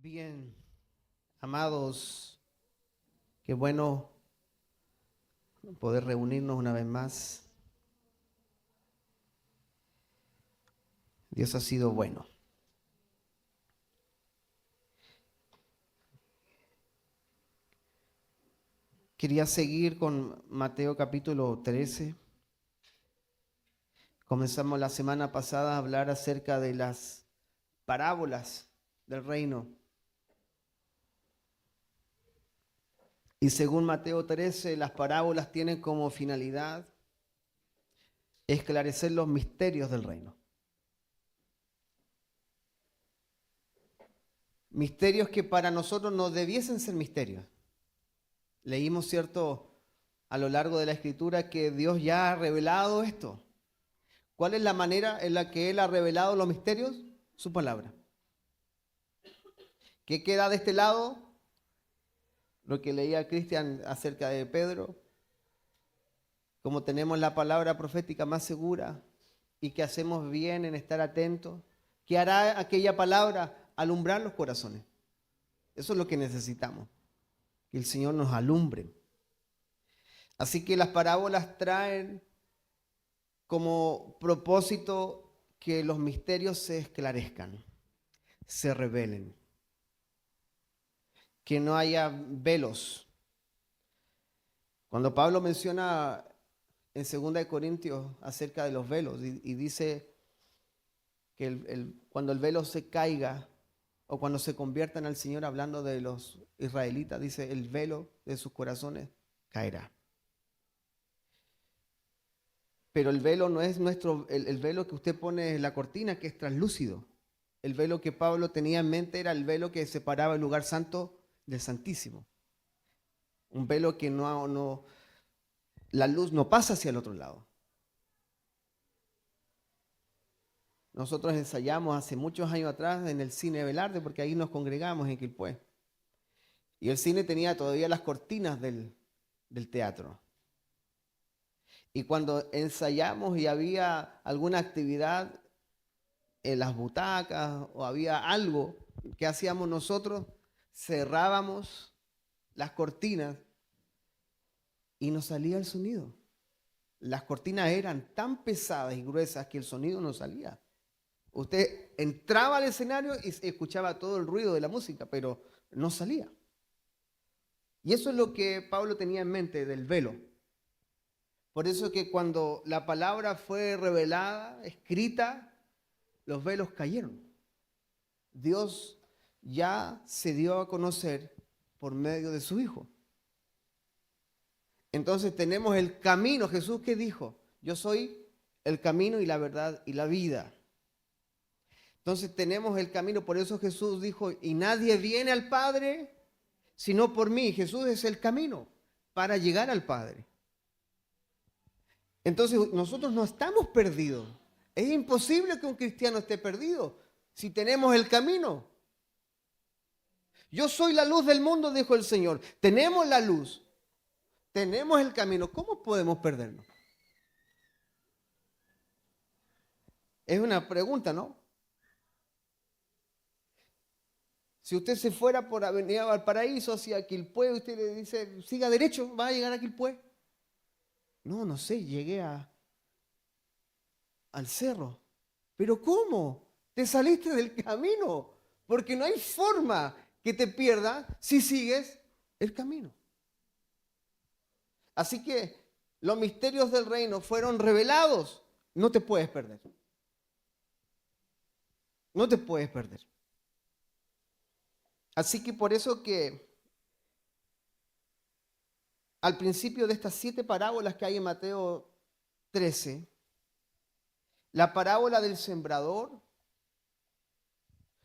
Bien, amados, qué bueno poder reunirnos una vez más. Dios ha sido bueno. Quería seguir con Mateo capítulo 13. Comenzamos la semana pasada a hablar acerca de las parábolas del reino. Y según Mateo 13, las parábolas tienen como finalidad esclarecer los misterios del reino. Misterios que para nosotros no debiesen ser misterios. Leímos, ¿cierto?, a lo largo de la Escritura que Dios ya ha revelado esto. ¿Cuál es la manera en la que Él ha revelado los misterios? Su palabra. ¿Qué queda de este lado? Lo que leía Cristian acerca de Pedro. Como tenemos la palabra profética más segura y que hacemos bien en estar atentos, ¿qué hará aquella palabra? Alumbrar los corazones. Eso es lo que necesitamos, que el Señor nos alumbre. Así que las parábolas traen como propósito que los misterios se esclarezcan, se revelen, que no haya velos. Cuando Pablo menciona en 2 Corintios acerca de los velos y dice que cuando el velo se caiga o cuando se conviertan al Señor, hablando de los israelitas, dice el velo de sus corazones caerá. Pero el velo no es el velo que usted pone en la cortina, que es translúcido. El velo que Pablo tenía en mente era el velo que separaba el lugar santo del santísimo. Un velo que la luz no pasa hacia el otro lado. Nosotros ensayamos hace muchos años atrás en el cine Velarde, porque ahí nos congregamos en Quilpué. Y el cine tenía todavía las cortinas del teatro. Y cuando ensayamos y había alguna actividad en las butacas o había algo que hacíamos nosotros, cerrábamos las cortinas y nos salía el sonido. Las cortinas eran tan pesadas y gruesas que el sonido no salía. Usted entraba al escenario y escuchaba todo el ruido de la música, pero no salía. Y eso es lo que Pablo tenía en mente del velo. Por eso que cuando la palabra fue revelada, escrita, los velos cayeron. Dios ya se dio a conocer por medio de su Hijo. Entonces tenemos el camino. Jesús, ¿qué dijo? Yo soy el camino y la verdad y la vida. Entonces tenemos el camino. Por eso Jesús dijo, y nadie viene al Padre sino por mí. Jesús es el camino para llegar al Padre. Entonces nosotros no estamos perdidos. Es imposible que un cristiano esté perdido si tenemos el camino. Yo soy la luz del mundo, dijo el Señor. Tenemos la luz, tenemos el camino. ¿Cómo podemos perdernos? Es una pregunta, ¿no? Si usted se fuera por Avenida Valparaíso hacia Quilpué, usted le dice, siga derecho, va a llegar a Quilpué. No sé, llegué al cerro. ¿Pero cómo? Te saliste del camino, porque no hay forma que te pierdas si sigues el camino. Así que los misterios del reino fueron revelados. No te puedes perder. No te puedes perder. Así que por eso que al principio de estas 7 parábolas que hay en Mateo 13, la parábola del sembrador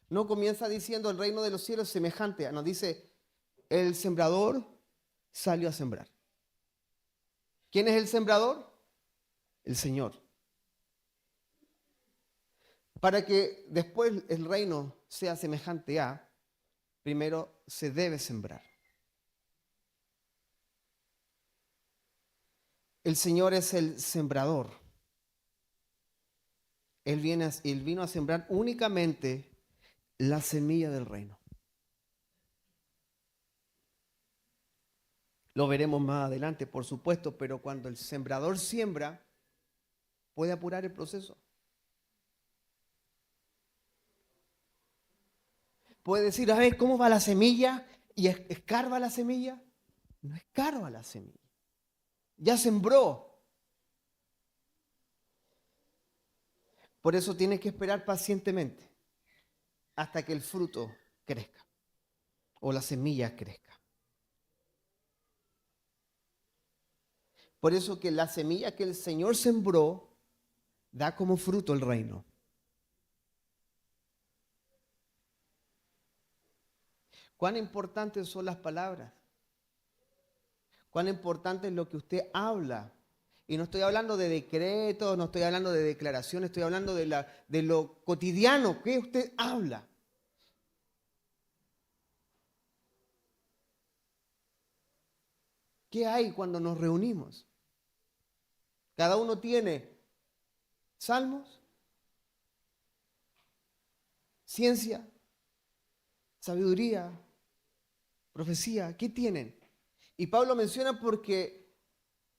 no comienza diciendo el reino de los cielos es semejante. Nos dice, el sembrador salió a sembrar. ¿Quién es el sembrador? El Señor. Para que después el reino sea semejante a, primero se debe sembrar. El Señor es el sembrador. Él vino a sembrar únicamente la semilla del reino. Lo veremos más adelante, por supuesto, pero cuando el sembrador siembra, puede apurar el proceso. Puede decir, a ver, ¿cómo va la semilla? Y escarba la semilla. No escarba la semilla. Ya sembró. Por eso tiene que esperar pacientemente hasta que el fruto crezca o la semilla crezca. Por eso que la semilla que el Señor sembró da como fruto el reino. ¿Cuán importantes son las palabras? ¿Cuán importante es lo que usted habla? Y no estoy hablando de decretos, no estoy hablando de declaraciones, estoy hablando de lo cotidiano que usted habla. ¿Qué hay cuando nos reunimos? Cada uno tiene salmos, ciencia, sabiduría, profecía. ¿Qué tienen? Y Pablo menciona porque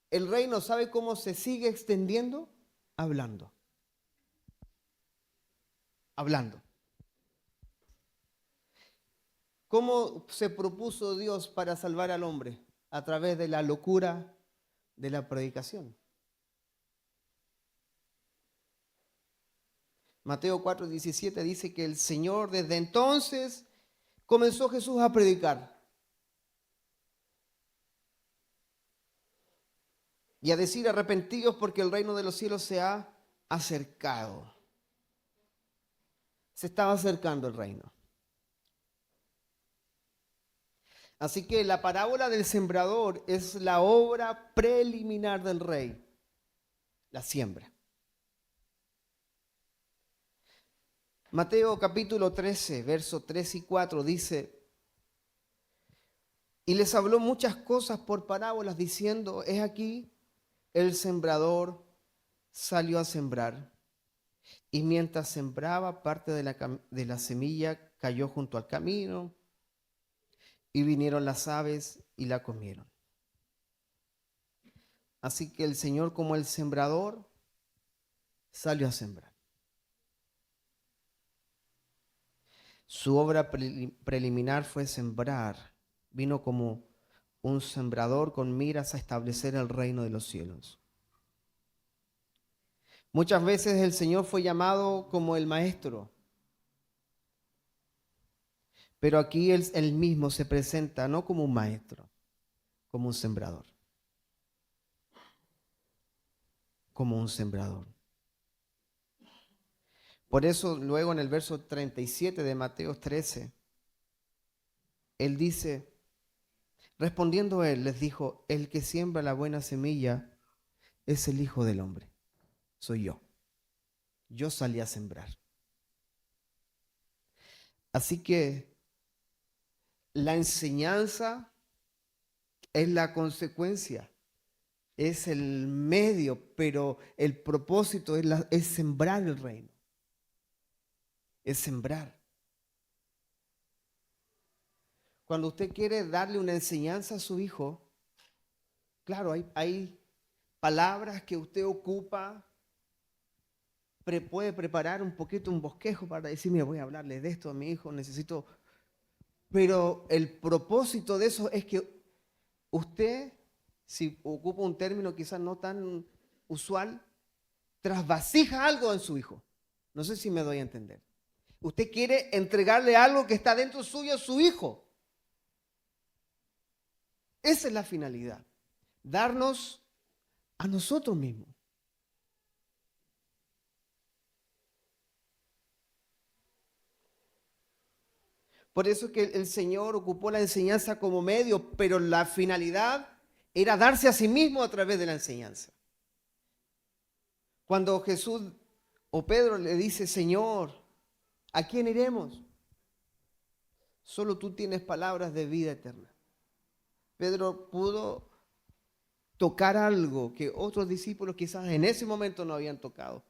el reino, ¿sabe cómo se sigue extendiendo? Hablando. Hablando. ¿Cómo se propuso Dios para salvar al hombre? A través de la locura de la predicación. Mateo 4:17 dice que el Señor desde entonces comenzó Jesús a predicar y a decir arrepentidos porque el reino de los cielos se ha acercado. Se estaba acercando el reino. Así que la parábola del sembrador es la obra preliminar del rey, la siembra. Mateo capítulo 13, versos 3 y 4 dice, y les habló muchas cosas por parábolas diciendo, es aquí, el sembrador salió a sembrar. Y mientras sembraba, parte de la semilla cayó junto al camino y vinieron las aves y la comieron. Así que el Señor, como el sembrador, salió a sembrar. Su obra preliminar fue sembrar. Vino como un sembrador con miras a establecer el reino de los cielos. Muchas veces el Señor fue llamado como el maestro, pero aquí él mismo se presenta no como un maestro, como un sembrador. Como un sembrador. Por eso luego en el verso 37 de Mateo 13, él dice, respondiendo él, les dijo, el que siembra la buena semilla es el Hijo del Hombre. Soy yo. Yo salí a sembrar. Así que la enseñanza es la consecuencia, es el medio, pero el propósito es sembrar el reino. Es sembrar. Cuando usted quiere darle una enseñanza a su hijo, claro, hay palabras que usted ocupa, puede preparar un poquito un bosquejo para decir, mira, voy a hablarle de esto a mi hijo, necesito. Pero el propósito de eso es que usted, si ocupa un término quizás no tan usual, trasvasija algo en su hijo. No sé si me doy a entender. Usted quiere entregarle algo que está dentro suyo a su hijo. Esa es la finalidad. Darnos a nosotros mismos. Por eso que el Señor ocupó la enseñanza como medio, pero la finalidad era darse a sí mismo a través de la enseñanza. Cuando Jesús o Pedro le dice, Señor, ¿a quién iremos? Solo tú tienes palabras de vida eterna. Pedro pudo tocar algo que otros discípulos quizás en ese momento no habían tocado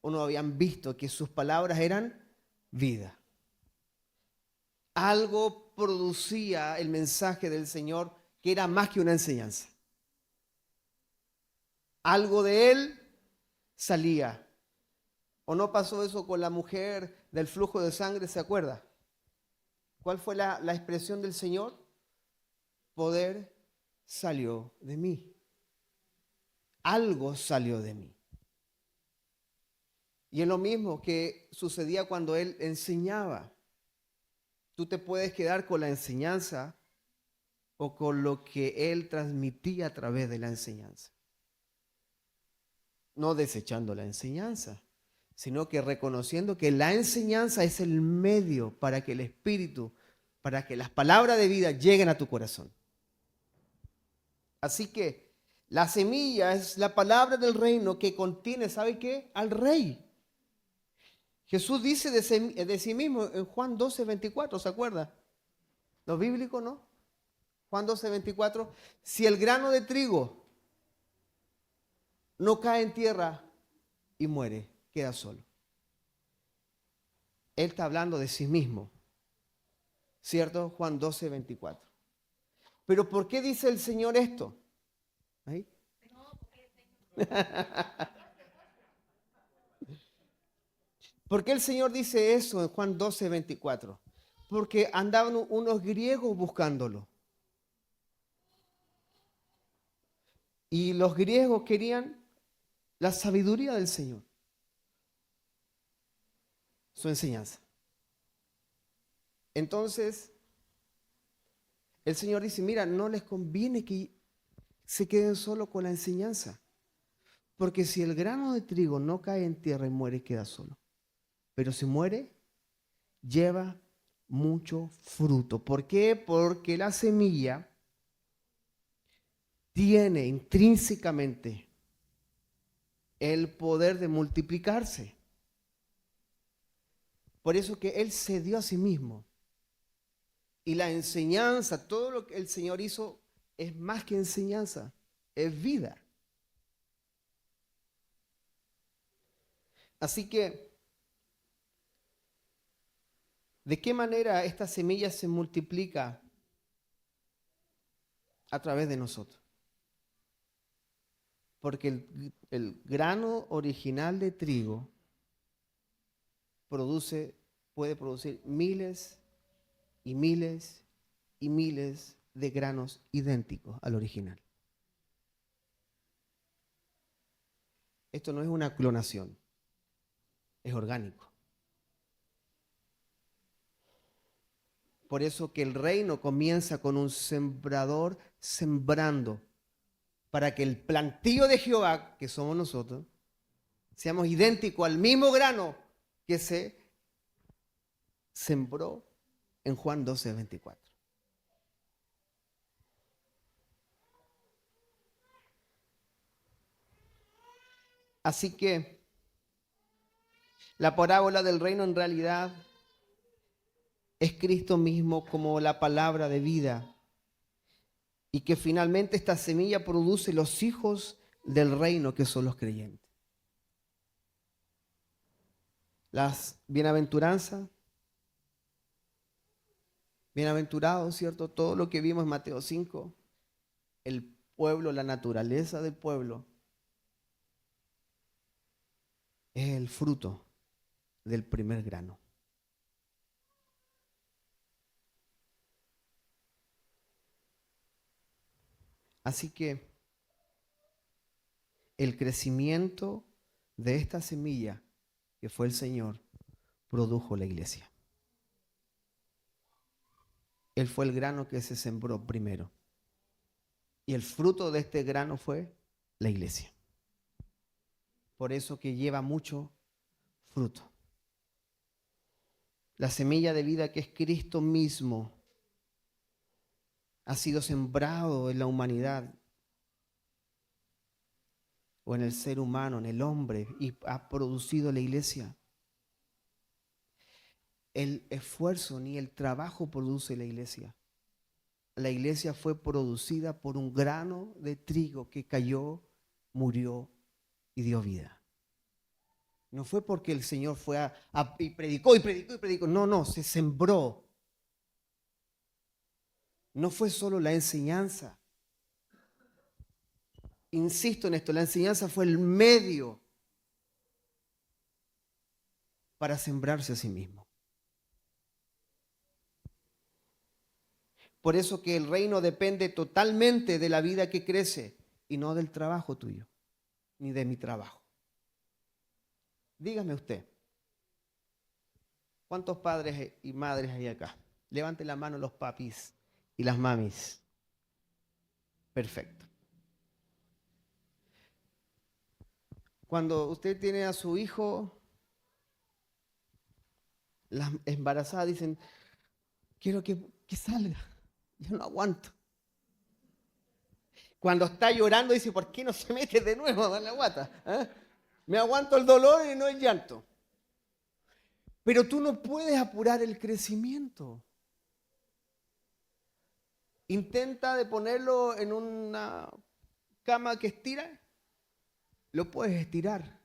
o no habían visto, que sus palabras eran vida. Algo producía el mensaje del Señor que era más que una enseñanza. Algo de él salía. ¿O no pasó eso con la mujer del flujo de sangre? ¿Se acuerda? ¿Cuál fue la expresión del Señor? Poder salió de mí. Algo salió de mí. Y es lo mismo que sucedía cuando él enseñaba. Tú te puedes quedar con la enseñanza o con lo que él transmitía a través de la enseñanza. No desechando la enseñanza, sino que reconociendo que la enseñanza es el medio para que el Espíritu, para que las palabras de vida lleguen a tu corazón. Así que la semilla es la palabra del reino que contiene, ¿sabe qué? Al rey. Jesús dice de sí mismo en Juan 12:24, ¿se acuerda? Lo bíblico, ¿no? Juan 12:24, si el grano de trigo no cae en tierra y muere, queda solo. Él está hablando de sí mismo, ¿cierto? Juan 12:24. Pero ¿por qué dice el Señor esto? ¿Ahí? ¿Por qué el Señor dice eso en Juan 12:24? Porque andaban unos griegos buscándolo. Y los griegos querían la sabiduría del Señor, su enseñanza. Entonces, el Señor dice, mira, no les conviene que se queden solo con la enseñanza. Porque si el grano de trigo no cae en tierra y muere, queda solo. Pero si muere, lleva mucho fruto. ¿Por qué? Porque la semilla tiene intrínsecamente el poder de multiplicarse. Por eso que Él se dio a sí mismo. Y la enseñanza, todo lo que el Señor hizo es más que enseñanza, es vida. Así que, ¿de qué manera esta semilla se multiplica a través de nosotros? Porque el grano original de trigo puede producir miles y miles y miles de granos idénticos al original. Esto no es una clonación, es orgánico. Por eso que el reino comienza con un sembrador sembrando, para que el plantío de Jehová, que somos nosotros, seamos idénticos al mismo grano que se sembró en Juan 12:24. Así que la parábola del reino en realidad es Cristo mismo como la palabra de vida, y que finalmente esta semilla produce los hijos del reino, que son los creyentes. Las bienaventuranzas, bienaventurados, ¿cierto? Todo lo que vimos en Mateo 5, el pueblo, la naturaleza del pueblo, es el fruto del primer grano. Así que el crecimiento de esta semilla, que fue el Señor, produjo la iglesia. Él fue el grano que se sembró primero. Y el fruto de este grano fue la iglesia. Por eso que lleva mucho fruto. La semilla de vida, que es Cristo mismo, ha sido sembrado en la humanidad, o en el ser humano, en el hombre, y ha producido la iglesia. El esfuerzo ni el trabajo produce la iglesia. La iglesia fue producida por un grano de trigo que cayó, murió y dio vida. No fue porque el Señor fue y predicó y predicó y predicó. No, se sembró. No fue solo la enseñanza. Insisto en esto, la enseñanza fue el medio para sembrarse a sí mismo. Por eso que el reino depende totalmente de la vida que crece y no del trabajo tuyo, ni de mi trabajo. Dígame usted, ¿cuántos padres y madres hay acá? Levante la mano los papis y las mamis. Perfecto. Cuando usted tiene a su hijo, las embarazadas dicen, quiero que salga, yo no aguanto. Cuando está llorando dice, ¿por qué no se mete de nuevo a dar la guata? ¿Eh? Me aguanto el dolor y no el llanto. Pero tú no puedes apurar el crecimiento. Intenta de ponerlo en una cama que estira, lo puedes estirar,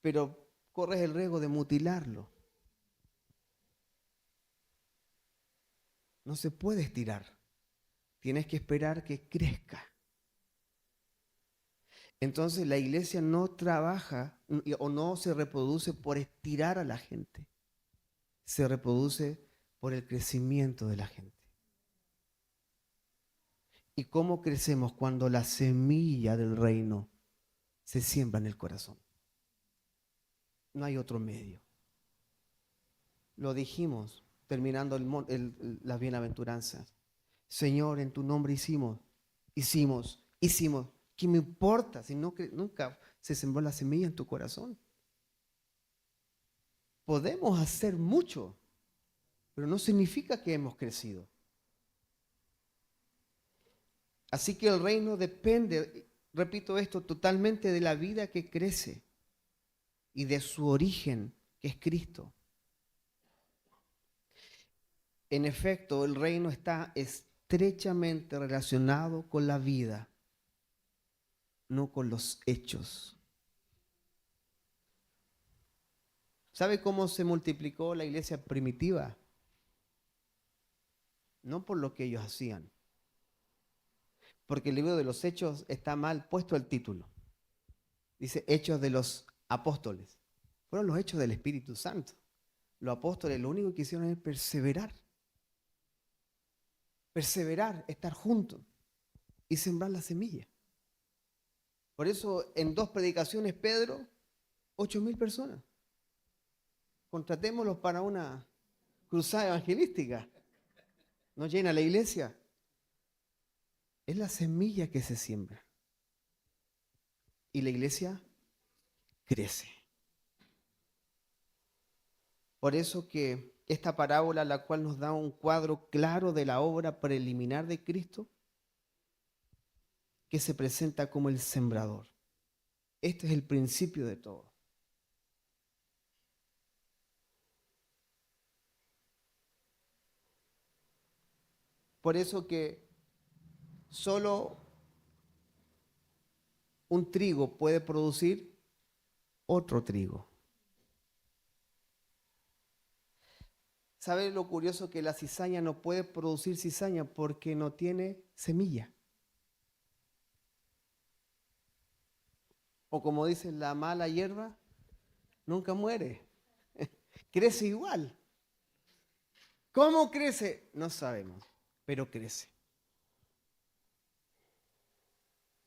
pero corres el riesgo de mutilarlo. No se puede estirar. Tienes que esperar que crezca. Entonces la iglesia no trabaja o no se reproduce por estirar a la gente. Se reproduce por el crecimiento de la gente. ¿Y cómo crecemos? Cuando la semilla del reino se siembra en el corazón. No hay otro medio. Lo dijimos terminando las bienaventuranzas. Señor, en tu nombre hicimos. ¿Qué me importa si nunca se sembró la semilla en tu corazón? Podemos hacer mucho, pero no significa que hemos crecido. Así que el reino depende, repito esto, totalmente de la vida que crece y de su origen, que es Cristo. En efecto, el reino está estrechamente relacionado con la vida, no con los hechos. ¿Sabe cómo se multiplicó la iglesia primitiva? No por lo que ellos hacían, porque el libro de los Hechos está mal puesto el título. Dice Hechos de los Apóstoles. Fueron los hechos del Espíritu Santo. Los apóstoles lo único que hicieron es perseverar. Perseverar, estar juntos y sembrar la semilla. Por eso en 2 predicaciones Pedro, 8.000 personas. Contratémoslos para una cruzada evangelística. ¿No llena la iglesia? Es la semilla que se siembra. Y la iglesia crece. Por eso que esta parábola, la cual nos da un cuadro claro de la obra preliminar de Cristo, que se presenta como el sembrador. Este es el principio de todo. Por eso que solo un trigo puede producir otro trigo. ¿Sabe lo curioso? Que la cizaña no puede producir cizaña porque no tiene semilla. O como dicen, la mala hierba nunca muere. Crece igual. ¿Cómo crece? No sabemos, pero crece.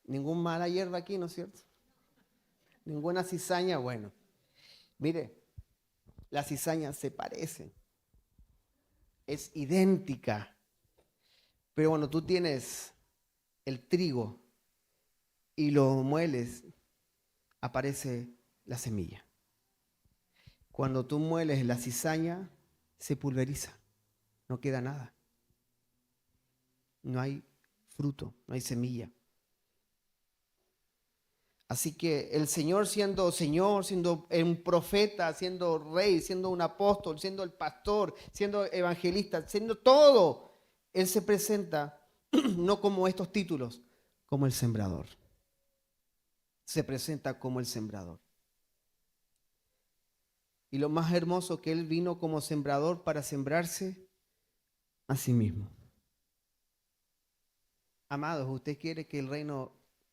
Ningún mala hierba aquí, ¿no es cierto? Ninguna cizaña, bueno. Mire, las cizañas se parecen. Es idéntica. Pero cuando tú tienes el trigo y lo mueles, aparece la semilla. Cuando tú mueles la cizaña, se pulveriza. No queda nada. No hay fruto, no hay semilla. Así que el Señor, siendo un profeta, siendo rey, siendo un apóstol, siendo el pastor, siendo evangelista, siendo todo, Él se presenta no como estos títulos, como el sembrador. Se presenta como el sembrador. Y lo más hermoso, que Él vino como sembrador para sembrarse a sí mismo. Amados, ¿usted quiere que el reino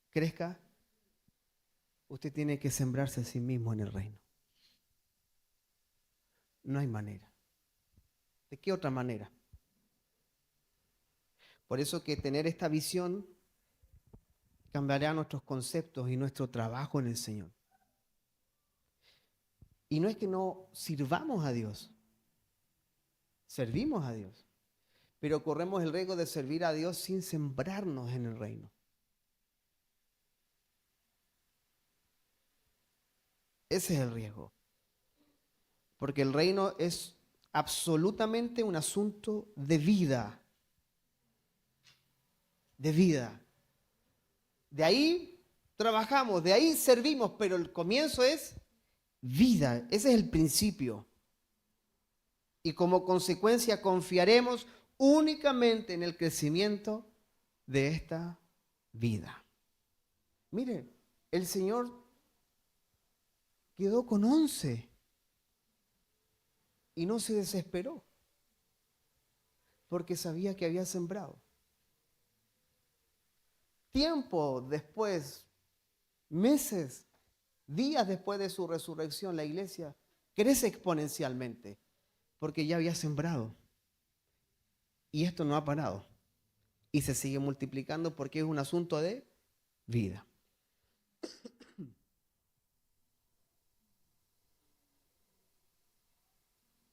crezca? Usted tiene que sembrarse a sí mismo en el reino. No hay manera. ¿De qué otra manera? Por eso que tener esta visión cambiará nuestros conceptos y nuestro trabajo en el Señor. Y no es que no sirvamos a Dios, servimos a Dios, pero corremos el riesgo de servir a Dios sin sembrarnos en el reino. Ese es el riesgo. Porque el reino es absolutamente un asunto de vida. De vida. De ahí trabajamos, de ahí servimos, pero el comienzo es vida. Ese es el principio. Y como consecuencia confiaremos únicamente en el crecimiento de esta vida. Mire, el Señor quedó con 11 y no se desesperó porque sabía que había sembrado. Tiempo después, meses, días después de su resurrección, la iglesia crece exponencialmente porque ya había sembrado. Y esto no ha parado. Y se sigue multiplicando porque es un asunto de vida.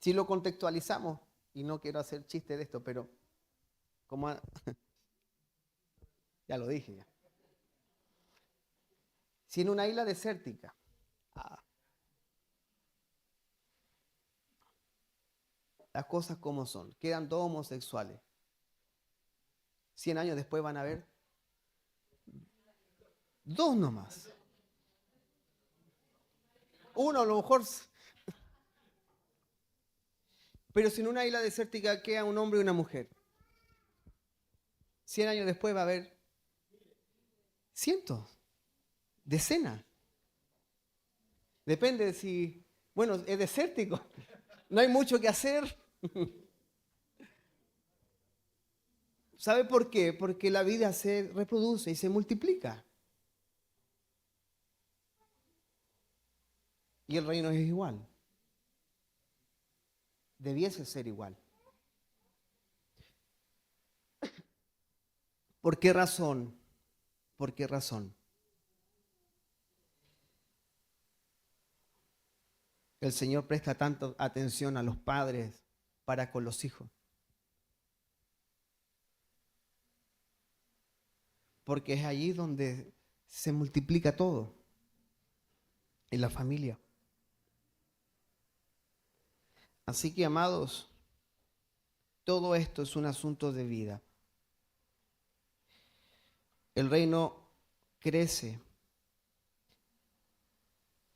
Si lo contextualizamos, y no quiero hacer chiste de esto, pero como ya lo dije ya. Si en una isla desértica las cosas como son, quedan dos homosexuales, 100 años después van a haber dos nomás. Uno a lo mejor. Pero si en una isla desértica queda un hombre y una mujer, 100 años después va a haber cientos, decenas. Depende de si, bueno, es desértico, no hay mucho que hacer. ¿Sabe por qué? Porque la vida se reproduce y se multiplica. Y el reino es igual. Debiese ser igual. ¿Por qué razón? ¿Por qué razón? El Señor presta tanta atención a los padres para con los hijos. Porque es allí donde se multiplica todo, en la familia. Así que, amados, todo esto es un asunto de vida. El reino crece,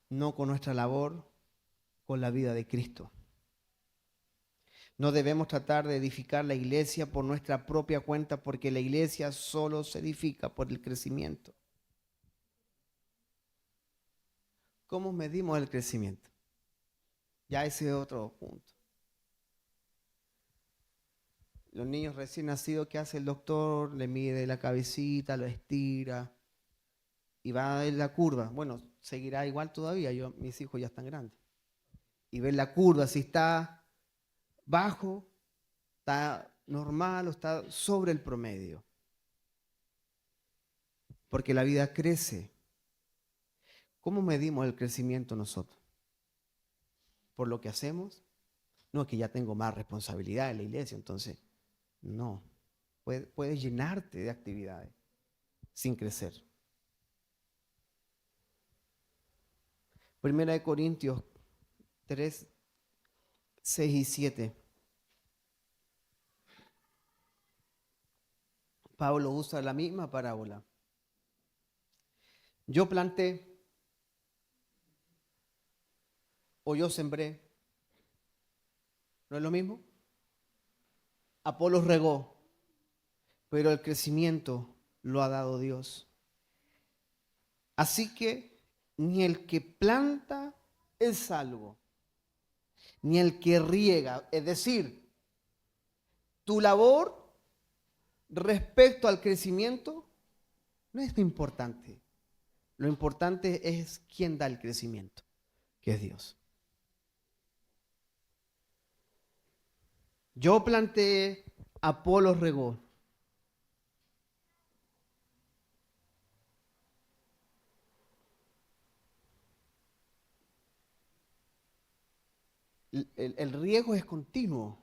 no con nuestra labor, con la vida de Cristo. No debemos tratar de edificar la iglesia por nuestra propia cuenta, porque la iglesia solo se edifica por el crecimiento. ¿Cómo medimos el crecimiento? Ya ese es otro punto. Los niños recién nacidos, ¿qué hace el doctor? Le mide la cabecita, lo estira y va en la curva. Bueno, seguirá igual todavía, mis hijos ya están grandes. Y ver la curva, si está bajo, está normal o está sobre el promedio. Porque la vida crece. ¿Cómo medimos el crecimiento nosotros? ¿Por lo que hacemos? No, es que ya tengo más responsabilidad en la iglesia, entonces no. Puedes llenarte de actividades sin crecer. Primera de Corintios 3, 6 y 7. Pablo usa la misma parábola. Yo planté o yo sembré. ¿No es lo mismo? Apolos regó, pero el crecimiento lo ha dado Dios. Así que ni el que planta es salvo, ni el que riega. Es decir, tu labor respecto al crecimiento no es lo importante. Lo importante es quién da el crecimiento, que es Dios. Yo planté, Apolos regó. El riego es continuo.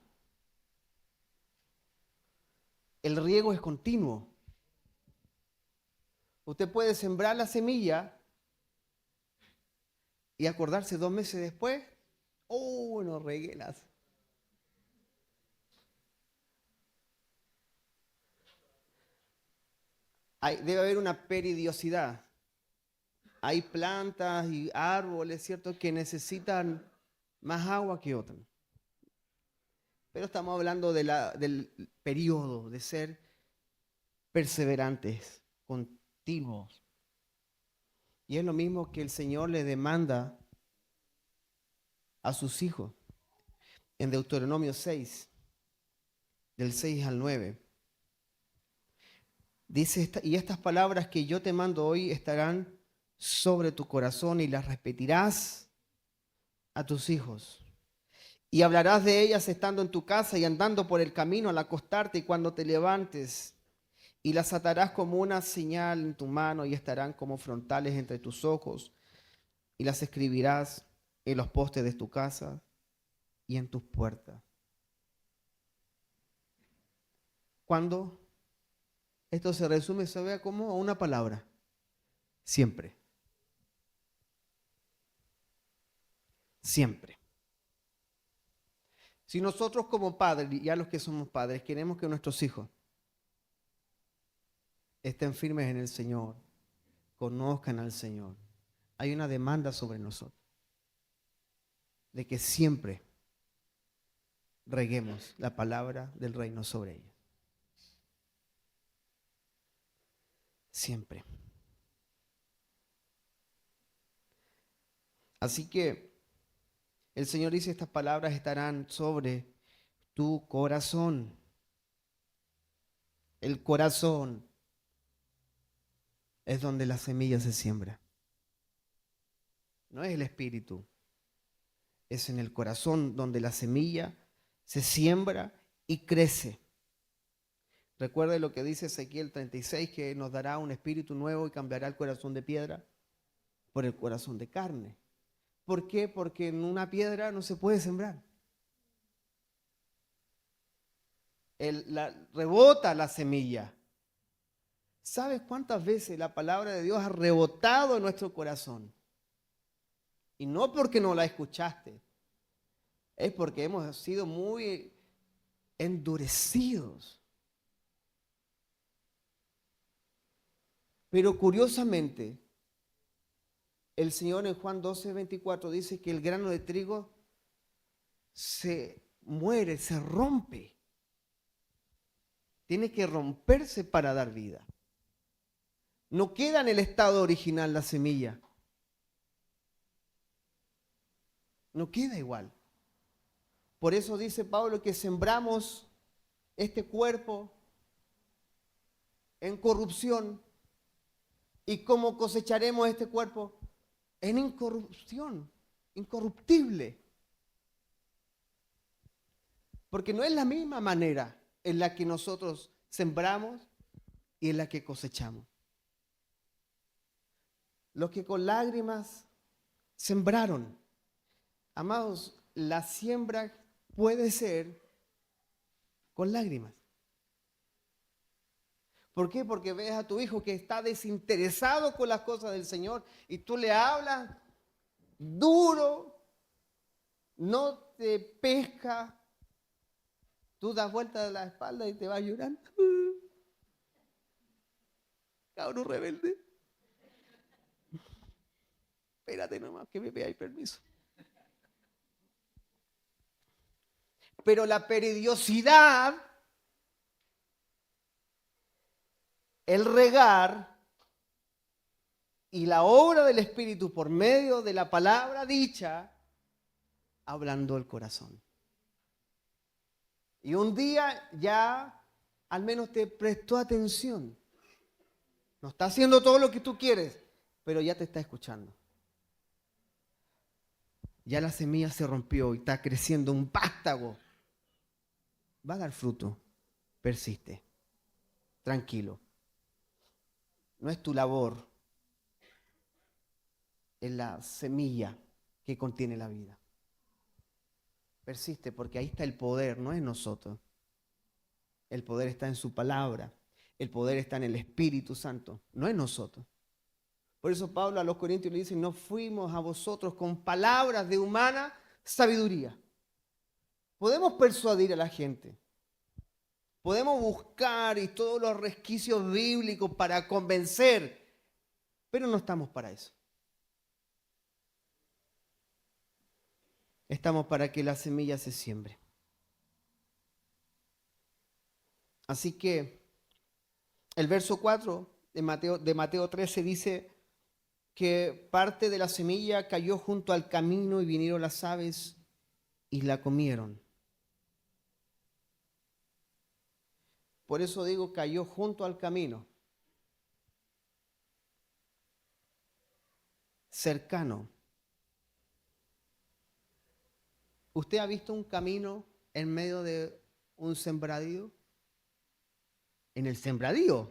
El riego es continuo. Usted puede sembrar la semilla y acordarse 2 meses después, oh, no regué las. Debe haber una periodicidad. Hay plantas y árboles, ¿cierto?, que necesitan más agua que otros. Pero estamos hablando del periodo, de ser perseverantes, continuos. Y es lo mismo que el Señor le demanda a sus hijos. En Deuteronomio 6, del 6 al 9. Dice, y estas palabras que yo te mando hoy estarán sobre tu corazón y las repetirás a tus hijos. Y hablarás de ellas estando en tu casa y andando por el camino al acostarte y cuando te levantes. Y las atarás como una señal en tu mano y estarán como frontales entre tus ojos. Y las escribirás en los postes de tu casa y en tus puertas. Cuando esto se resume, se vea como una palabra. Siempre. Siempre. Si nosotros como padres, ya los que somos padres, queremos que nuestros hijos estén firmes en el Señor, conozcan al Señor, hay una demanda sobre nosotros de que siempre reguemos la palabra del reino sobre ellos. Siempre. Así que el Señor dice, estas palabras estarán sobre tu corazón. El corazón es donde la semilla se siembra. No es el espíritu. Es en el corazón donde la semilla se siembra y crece. Recuerde lo que dice Ezequiel 36, que nos dará un espíritu nuevo y cambiará el corazón de piedra por el corazón de carne. ¿Por qué? Porque en una piedra no se puede sembrar. Rebota la semilla. ¿Sabes cuántas veces la palabra de Dios ha rebotado en nuestro corazón? Y no porque no la escuchaste, es porque hemos sido muy endurecidos. Pero curiosamente, el Señor en Juan 12:24 dice que el grano de trigo se muere, se rompe. Tiene que romperse para dar vida. No queda en el estado original la semilla. No queda igual. Por eso dice Pablo que sembramos este cuerpo en corrupción. ¿Y cómo cosecharemos este cuerpo? En incorrupción, incorruptible. Porque no es la misma manera en la que nosotros sembramos y en la que cosechamos. Los que con lágrimas sembraron. Amados, la siembra puede ser con lágrimas. ¿Por qué? Porque ves a tu hijo que está desinteresado con las cosas del Señor y tú le hablas duro, no te pesca, tú das vuelta de la espalda y te vas llorando. Cabrón rebelde. Espérate nomás que me veáis permiso. Pero la periodicidad, el regar y la obra del Espíritu por medio de la palabra dicha, ablandó el corazón. Y un día ya al menos te prestó atención. No está haciendo todo lo que tú quieres, pero ya te está escuchando. Ya la semilla se rompió y está creciendo un vástago. Va a dar fruto. Persiste. Tranquilo. No es tu labor, es la semilla que contiene la vida. Persiste porque ahí está el poder, no es nosotros. El poder está en su palabra. El poder está en el Espíritu Santo, no en nosotros. Por eso Pablo a los Corintios le dice, no fuimos a vosotros con palabras de humana sabiduría. Podemos persuadir a la gente. Podemos buscar y todos los resquicios bíblicos para convencer, pero no estamos para eso. Estamos para que la semilla se siembre. Así que el verso 4 de Mateo 13 dice que parte de la semilla cayó junto al camino y vinieron las aves y la comieron. Por eso digo, cayó junto al camino, cercano. ¿Usted ha visto un camino en medio de un sembradío? En el sembradío.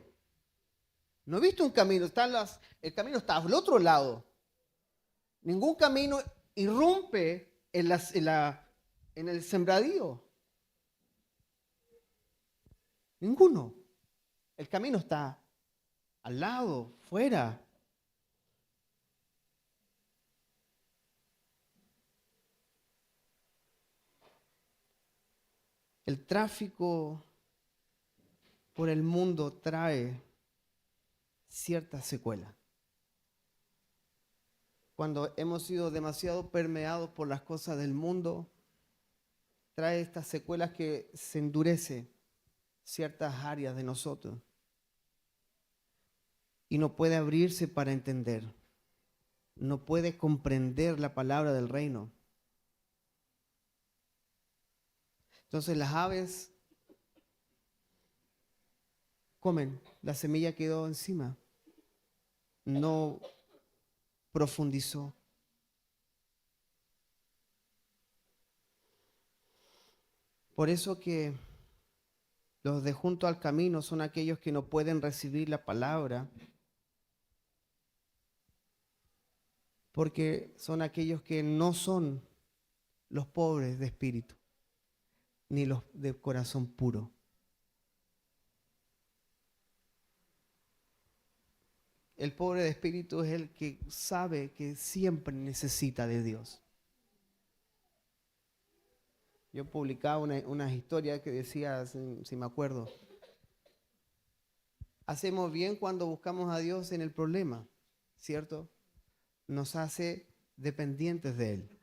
No he visto un camino, el camino está al otro lado. Ningún camino irrumpe en el sembradío. Ninguno. El camino está al lado, fuera. El tráfico por el mundo trae cierta secuela. Cuando hemos sido demasiado permeados por las cosas del mundo, trae estas secuelas que se endurece ciertas áreas de nosotros y no puede abrirse para entender, no puede comprender la palabra del reino. Entonces las aves comen, la semilla quedó encima, no profundizó. Por eso que los de junto al camino son aquellos que no pueden recibir la palabra, porque son aquellos que no son los pobres de espíritu, ni los de corazón puro. El pobre de espíritu es el que sabe que siempre necesita de Dios. Yo publicaba unas historias que decía, si me acuerdo, hacemos bien cuando buscamos a Dios en el problema, ¿cierto? Nos hace dependientes de Él.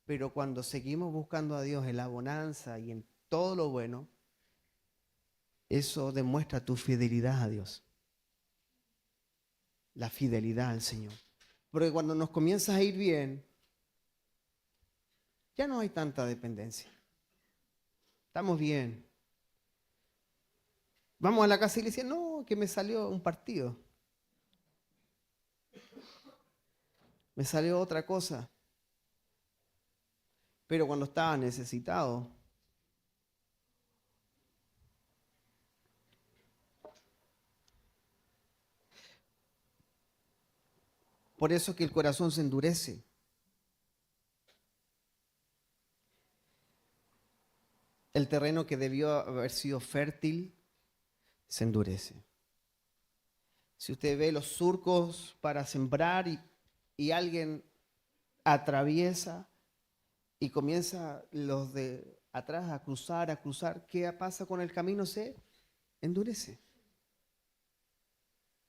Pero cuando seguimos buscando a Dios en la bonanza y en todo lo bueno, eso demuestra tu fidelidad a Dios. La fidelidad al Señor. Porque cuando nos comienza a ir bien, ya no hay tanta dependencia. Estamos bien. Vamos a la casa y le decían, no, que me salió un partido. Me salió otra cosa. Pero cuando estaba necesitado, por eso que el corazón se endurece. El terreno que debió haber sido fértil se endurece. Si usted ve los surcos para sembrar y alguien atraviesa y comienza los de atrás a cruzar, ¿qué pasa con el camino? Se endurece.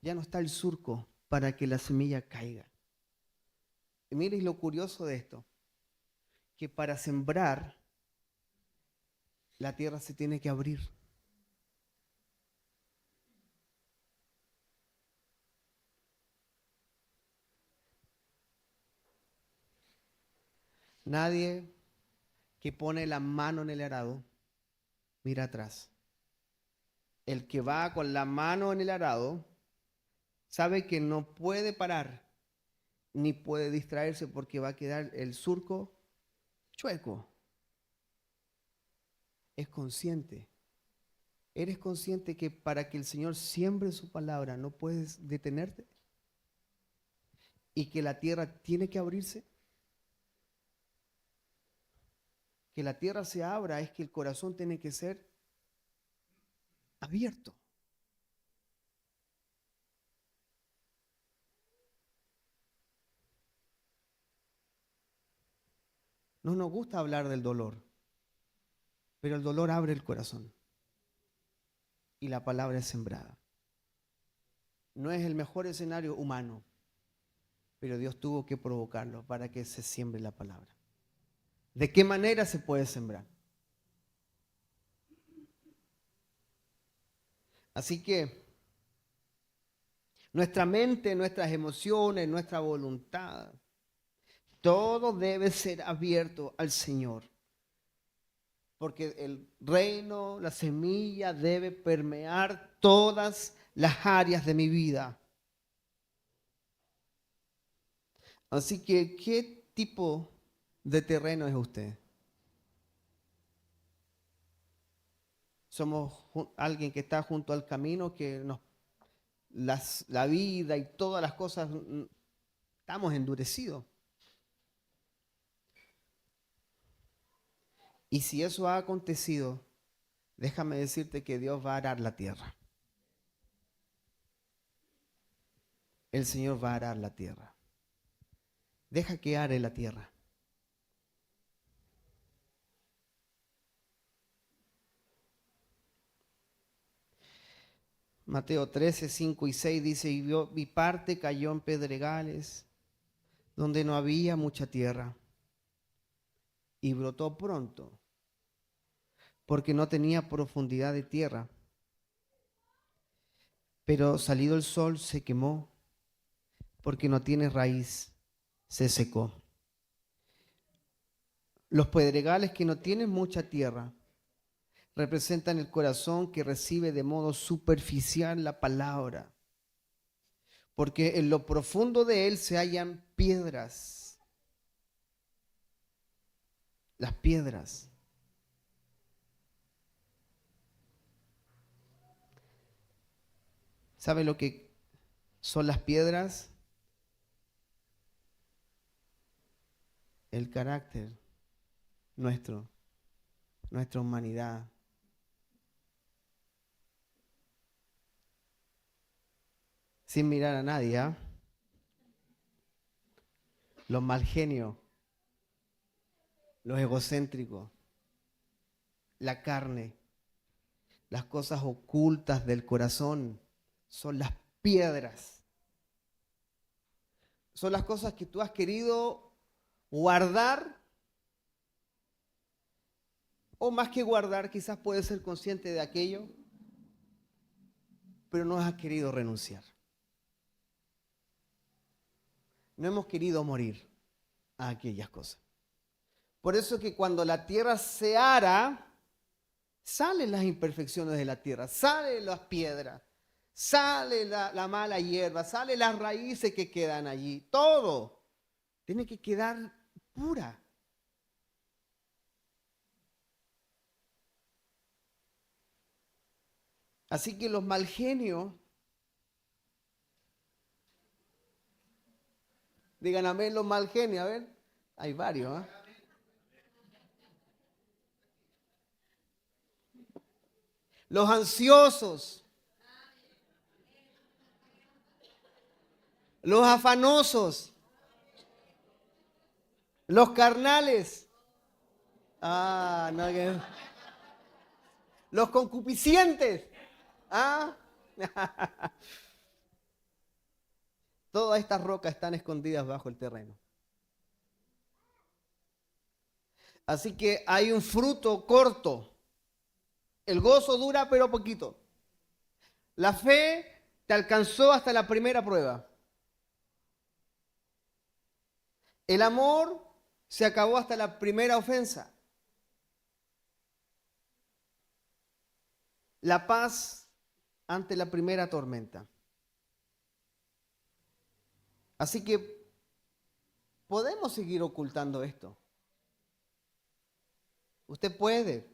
Ya no está el surco para que la semilla caiga. Y miren lo curioso de esto, que para sembrar la tierra se tiene que abrir. Nadie que pone la mano en el arado mira atrás. el que va con la mano en el arado sabe que no puede parar ni puede distraerse porque va a quedar el surco chueco. Es consciente. ¿Eres consciente que para que el Señor siembre su palabra no puedes detenerte? ¿Y que la tierra tiene que abrirse? Que la tierra se abra es que el corazón tiene que ser abierto. No nos gusta hablar del dolor, pero el dolor abre el corazón y la palabra es sembrada. No es el mejor escenario humano, pero Dios tuvo que provocarlo para que se siembre la palabra. ¿De qué manera se puede sembrar? Así que nuestra mente, nuestras emociones, nuestra voluntad, todo debe ser abierto al Señor. Porque el reino, la semilla debe permear todas las áreas de mi vida. Así que, ¿qué tipo de terreno es usted? Somos alguien que está junto al camino, que la vida y todas las cosas, estamos endurecidos. Y si eso ha acontecido, déjame decirte que Dios va a arar la tierra. El Señor va a arar la tierra. Deja que are la tierra. Mateo 13, 5 y 6 dice, y mi parte cayó en pedregales, donde no había mucha tierra, y brotó pronto, porque no tenía profundidad de tierra. Pero salido el sol se quemó, porque no tiene raíz, se secó. Los pedregales que no tienen mucha tierra representan el corazón que recibe de modo superficial la palabra, porque en lo profundo de él se hallan piedras. Las piedras. ¿Sabe lo que son las piedras? El carácter nuestro, nuestra humanidad. Sin mirar a nadie, ¿eh? Los mal genios, los egocéntricos, la carne, las cosas ocultas del corazón, son las piedras. Son las cosas que tú has querido guardar, o más que guardar, quizás puedes ser consciente de aquello, pero no has querido renunciar. No hemos querido morir a aquellas cosas. Por eso que cuando la tierra se ara, salen las imperfecciones de la tierra, salen las piedras, sale la mala hierba, salen las raíces que quedan allí. Todo tiene que quedar pura. Así que los mal genios, digan amén los mal genios, a ver, hay varios, ¿eh? Los ansiosos, los afanosos, los carnales, no, los concupiscientes, todas estas rocas están escondidas bajo el terreno. Así que hay un fruto corto. El gozo dura pero poquito. La fe te alcanzó hasta la primera prueba. El amor se acabó hasta la primera ofensa. La paz ante la primera tormenta. Así que podemos seguir ocultando esto. Usted puede,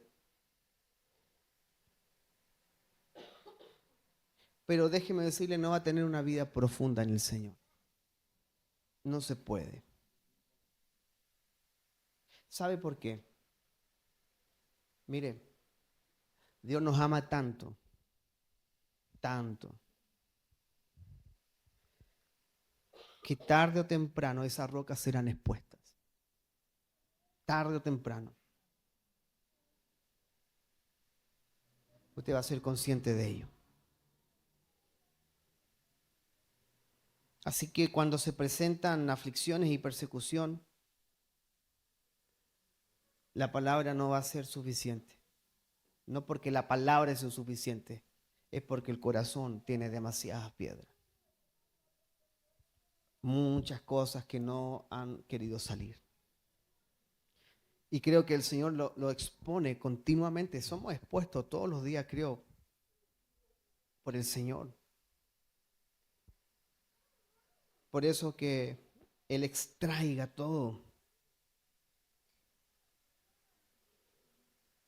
pero déjeme decirle, no va a tener una vida profunda en el Señor. No se puede. ¿Sabe por qué? Mire, Dios nos ama tanto, tanto, que tarde o temprano esas rocas serán expuestas. Tarde o temprano. Usted va a ser consciente de ello. Así que cuando se presentan aflicciones y persecución, la palabra no va a ser suficiente. No porque la palabra es insuficiente, es porque el corazón tiene demasiadas piedras. Muchas cosas que no han querido salir. Y creo que el Señor lo expone continuamente. Somos expuestos todos los días, creo, por el Señor. Por eso que Él extraiga todo.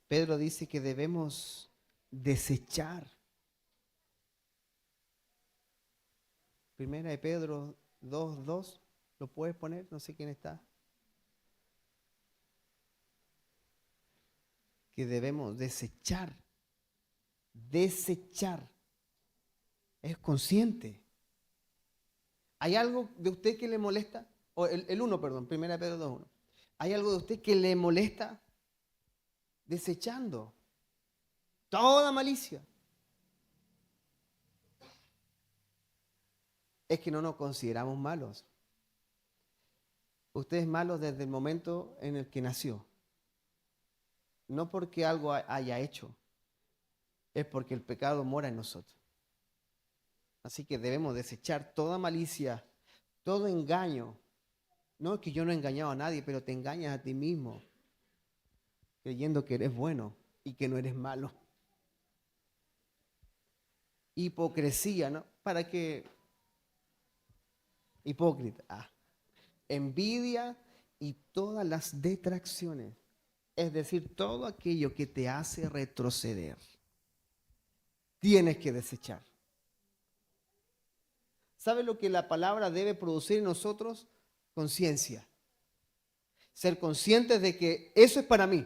Pedro dice que debemos desechar. Primera de Pedro 2:2, ¿lo puedes poner? No sé quién está. Que debemos desechar. Desechar. Es consciente. ¿Hay algo de usted que le molesta? O el 1, perdón, primera de Pedro 2:1. ¿Hay algo de usted que le molesta? Desechando toda malicia. Es que no nos consideramos malos. Usted es malo desde el momento en el que nació. No porque algo haya hecho, es porque el pecado mora en nosotros. Así que debemos desechar toda malicia, todo engaño. No es que yo no he engañado a nadie, pero te engañas a ti mismo, creyendo que eres bueno y que no eres malo. Hipocresía, ¿no? ¿Para qué? Hipócrita. Envidia y todas las detracciones. Es decir, todo aquello que te hace retroceder. Tienes que desechar. ¿Sabe lo que la palabra debe producir en nosotros? Conciencia. Ser conscientes de que eso es para mí.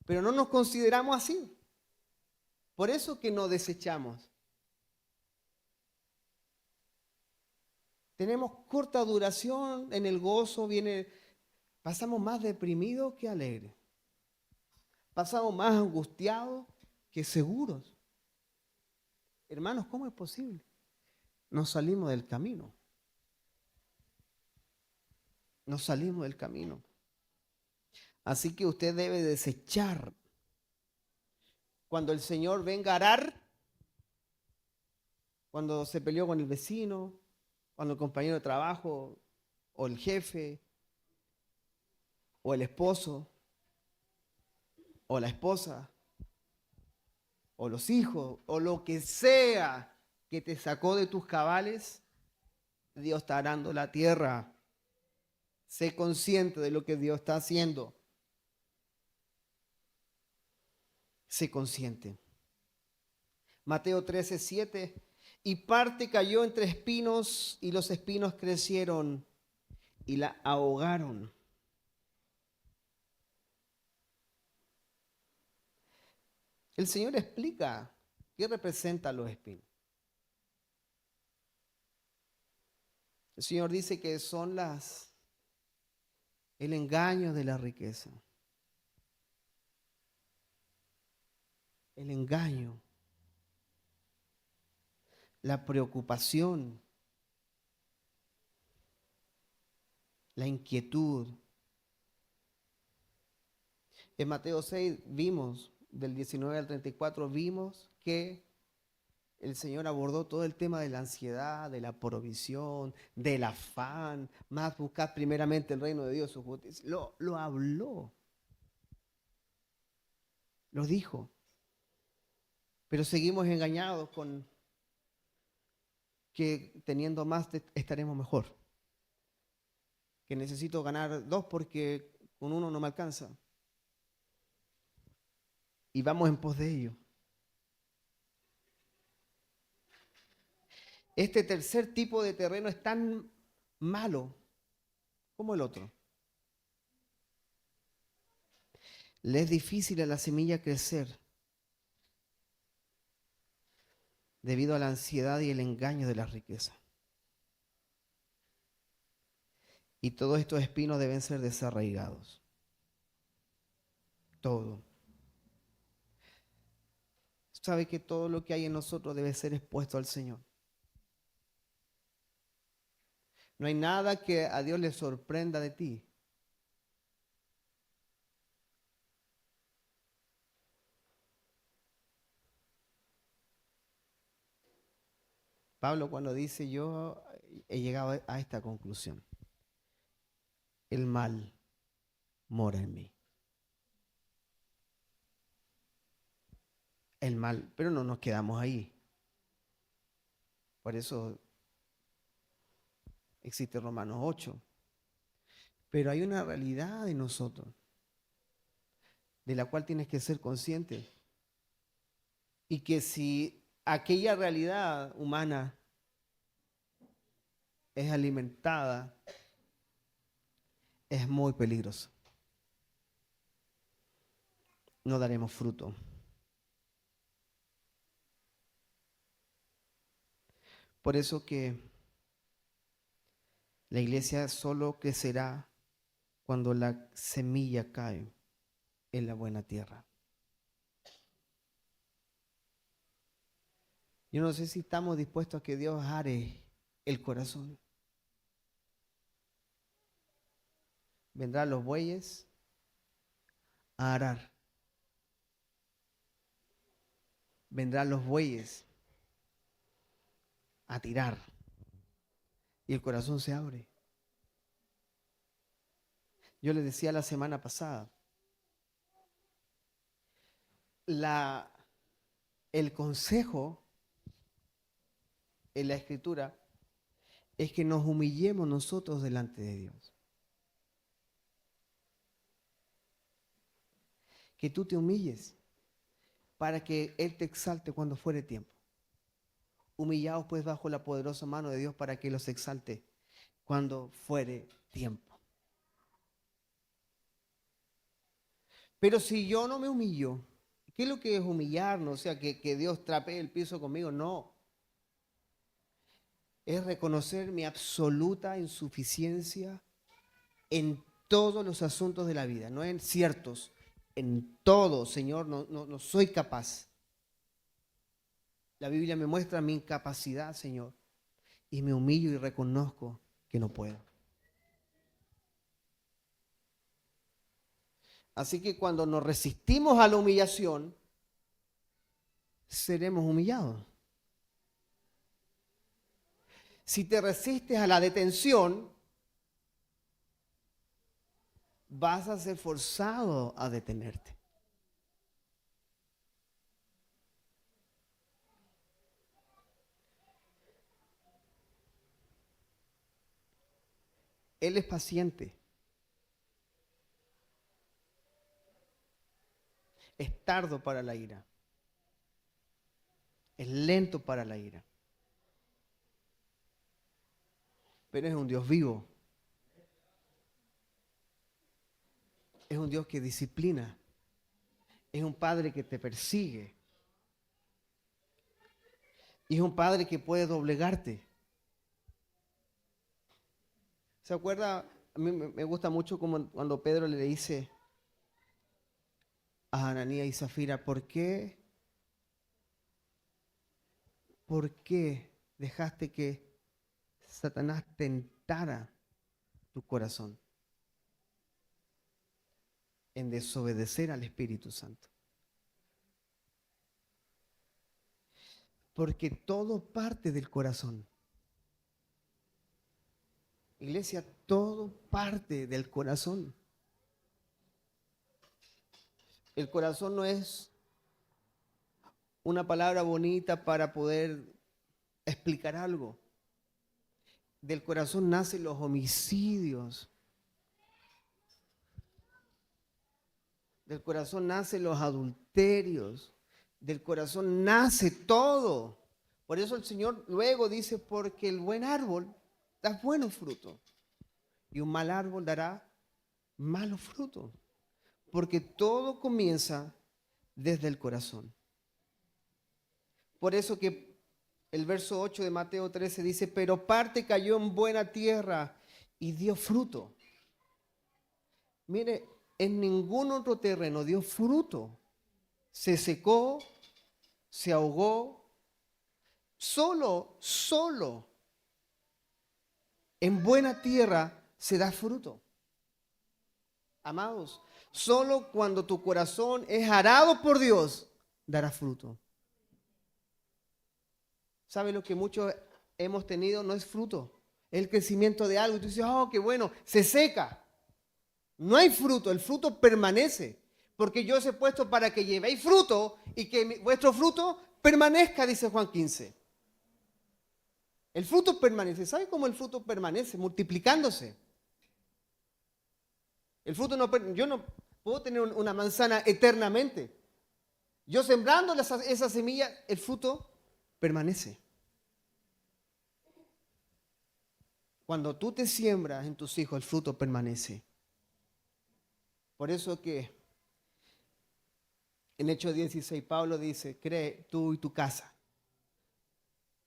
Pero no nos consideramos así. Por eso que no desechamos. Tenemos corta duración en el gozo, pasamos más deprimidos que alegres. Pasamos más angustiados que seguros. Hermanos, ¿cómo es posible? Nos salimos del camino. Nos salimos del camino. Así que usted debe desechar. Cuando el Señor venga a arar, cuando se peleó con el vecino, cuando el compañero de trabajo, o el jefe, o el esposo, o la esposa, o los hijos, o lo que sea que te sacó de tus cabales, Dios está arando la tierra. Sé consciente de lo que Dios está haciendo. Sé consciente. Mateo 13:7. Y parte cayó entre espinos, y los espinos crecieron y la ahogaron. El Señor explica qué representan los espinos. El Señor dice que son el engaño de la riqueza. El engaño. La preocupación. La inquietud. En Mateo 6 vimos, del 19 al 34, vimos que el Señor abordó todo el tema de la ansiedad, de la provisión, del afán, más buscar primeramente el reino de Dios, su justicia. Lo habló, lo dijo. Pero seguimos engañados con que teniendo más estaremos mejor. Que necesito ganar 2 porque con 1 no me alcanza. Y vamos en pos de ello. Este tercer tipo de terreno es tan malo como el otro. Le es difícil a la semilla crecer debido a la ansiedad y el engaño de la riqueza. Y todos estos espinos deben ser desarraigados. Todo. Sabe que todo lo que hay en nosotros debe ser expuesto al Señor. No hay nada que a Dios le sorprenda de ti. Pablo cuando dice yo he llegado a esta conclusión. El mal mora en mí. El mal, pero no nos quedamos ahí. Por eso existe Romanos 8. Pero hay una realidad en nosotros de la cual tienes que ser consciente. Y que si aquella realidad humana es alimentada, es muy peligroso. No daremos fruto. Por eso que la iglesia solo crecerá cuando la semilla cae en la buena tierra. Yo no sé si estamos dispuestos a que Dios are el corazón. Vendrán los bueyes a arar. Vendrán los bueyes a tirar. Y el corazón se abre. Yo les decía la semana pasada, el consejo en la Escritura es que nos humillemos nosotros delante de Dios. Que tú te humilles para que Él te exalte cuando fuere tiempo. Humillaos pues bajo la poderosa mano de Dios para que los exalte cuando fuere tiempo. Pero si yo no me humillo, ¿qué es lo que es humillarnos? O sea, que Dios trapee el piso conmigo. No. Es reconocer mi absoluta insuficiencia en todos los asuntos de la vida, no en ciertos, en todo, Señor, no soy capaz. La Biblia me muestra mi incapacidad, Señor, y me humillo y reconozco que no puedo. Así que cuando nos resistimos a la humillación, seremos humillados. Si te resistes a la detención, vas a ser forzado a detenerte. Él es paciente. Es tardo para la ira. Es lento para la ira. Pero es un Dios vivo. Es un Dios que disciplina. Es un Padre que te persigue. Y es un Padre que puede doblegarte. ¿Se acuerda? A mí me gusta mucho como cuando Pedro le dice a Ananías y Zafira, ¿por qué dejaste que Satanás tentara tu corazón en desobedecer al Espíritu Santo? Porque todo parte del corazón. Iglesia, todo parte del corazón. El corazón no es una palabra bonita para poder explicar algo. Del corazón nacen los homicidios. Del corazón nacen los adulterios. Del corazón nace todo. Por eso el Señor luego dice, porque el buen árbol da buenos frutos y un mal árbol dará malos frutos. Porque todo comienza desde el corazón. Por eso que el verso 8 de Mateo 13 dice, pero parte cayó en buena tierra y dio fruto. Mire, en ningún otro terreno dio fruto. Se secó, se ahogó. Solo en buena tierra se da fruto. Amados, solo cuando tu corazón es arado por Dios, dará fruto. ¿Sabe lo que muchos hemos tenido? No es fruto, es el crecimiento de algo. Y tú dices, oh, qué bueno, se seca. No hay fruto, el fruto permanece. Porque yo os he puesto para que llevéis fruto y que vuestro fruto permanezca, dice Juan 15. El fruto permanece. ¿Sabe cómo el fruto permanece? Multiplicándose. El fruto no, yo no puedo tener una manzana eternamente. Yo sembrando esa semilla, el fruto permanece. Cuando tú te siembras en tus hijos, el fruto permanece. Por eso que en Hechos 16 Pablo dice, cree tú y tu casa.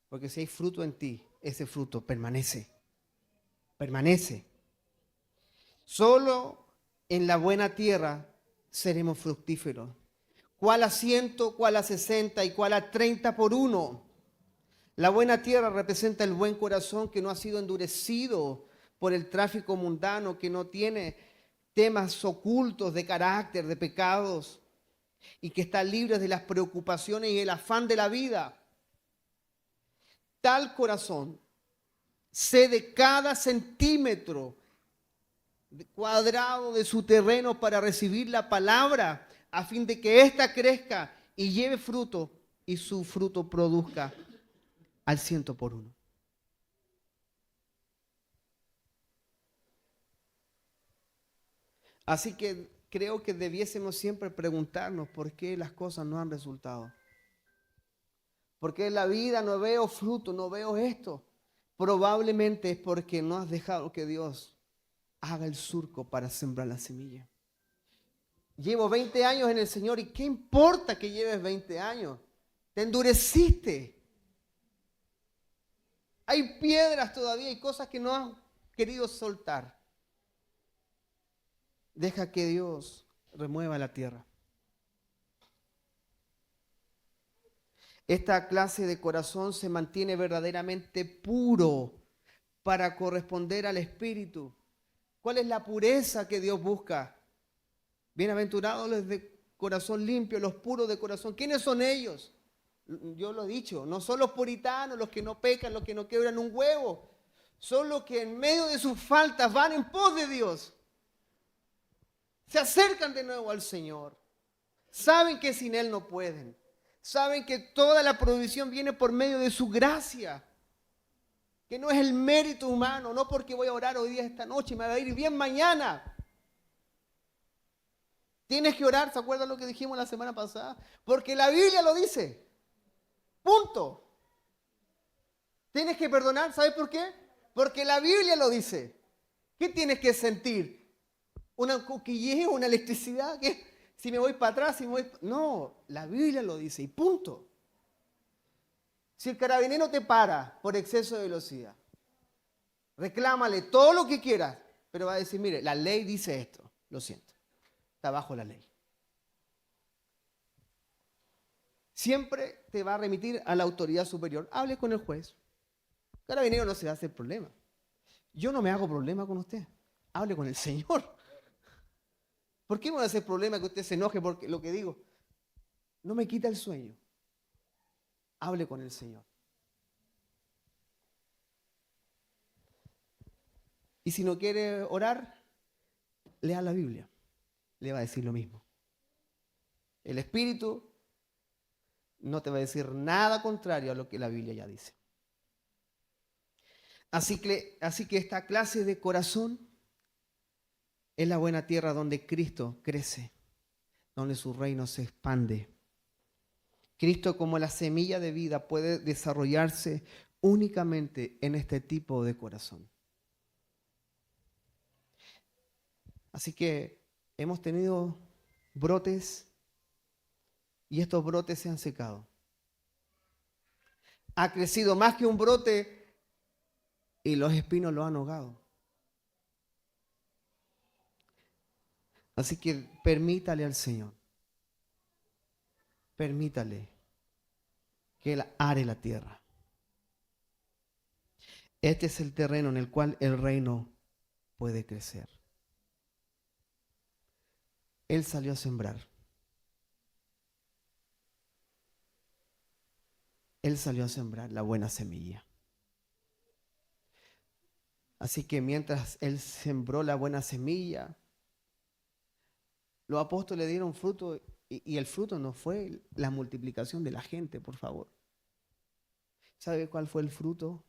Porque si hay fruto en ti, ese fruto permanece. Permanece. Solo en la buena tierra seremos fructíferos. ¿Cuál a 100, cuál a 60 y cuál a 30 por uno? La buena tierra representa el buen corazón que no ha sido endurecido por el tráfico mundano, que no tiene temas ocultos de carácter, de pecados, y que está libre de las preocupaciones y el afán de la vida. Tal corazón cede cada centímetro cuadrado de su terreno para recibir la palabra, a fin de que ésta crezca y lleve fruto, y su fruto produzca al 100 por uno. Así que creo que debiésemos siempre preguntarnos por qué las cosas no han resultado. ¿Por qué en la vida no veo fruto, no veo esto? Probablemente es porque no has dejado que Dios haga el surco para sembrar la semilla. Llevo 20 años en el Señor y ¿qué importa que lleves 20 años? Te endureciste. Hay piedras todavía y cosas que no has querido soltar. Deja que Dios remueva la tierra. Esta clase de corazón se mantiene verdaderamente puro para corresponder al Espíritu. ¿Cuál es la pureza que Dios busca? Bienaventurados los de corazón limpio, los puros de corazón. ¿Quiénes son ellos? Yo lo he dicho, no son los puritanos, los que no pecan, los que no quebran un huevo. Son los que en medio de sus faltas van en pos de Dios. Se acercan de nuevo al Señor. Saben que sin Él no pueden. Saben que toda la provisión viene por medio de su gracia. Que no es el mérito humano, no porque voy a orar hoy día, esta noche, me va a ir bien mañana. Tienes que orar, ¿se acuerdan lo que dijimos la semana pasada? Porque la Biblia lo dice. Punto. Tienes que perdonar, ¿sabes por qué? Porque la Biblia lo dice. ¿Qué tienes que sentir? ¿Una coquilleo, una electricidad? ¿Qué? Si me voy para atrás, si me voy... No, la Biblia lo dice y punto. Si el carabinero te para por exceso de velocidad, reclámale todo lo que quieras, pero va a decir, mire, la ley dice esto, lo siento, está bajo la ley. Siempre te va a remitir a la autoridad superior. Hable con el juez. El carabinero no se hace el problema. Yo no me hago problema con usted. Hable con el Señor. ¿Por qué me va a hacer problema que usted se enoje porque lo que digo? No me quita el sueño. Hable con el Señor. Y si no quiere orar, lea la Biblia. Le va a decir lo mismo. El Espíritu No te va a decir nada contrario a lo que la Biblia ya dice. Así que esta clase de corazón es la buena tierra donde Cristo crece, donde su reino se expande. Cristo, como la semilla de vida, puede desarrollarse únicamente en este tipo de corazón. Así que hemos tenido brotes y estos brotes se han secado. Ha crecido más que un brote y los espinos lo han ahogado. Así que permítale al Señor, permítale que Él are la tierra. Este es el terreno en el cual el reino puede crecer. Él salió a sembrar. Él salió a sembrar la buena semilla. Así que mientras Él sembró la buena semilla, los apóstoles dieron fruto y el fruto no fue la multiplicación de la gente, por favor. ¿Sabe cuál fue el fruto?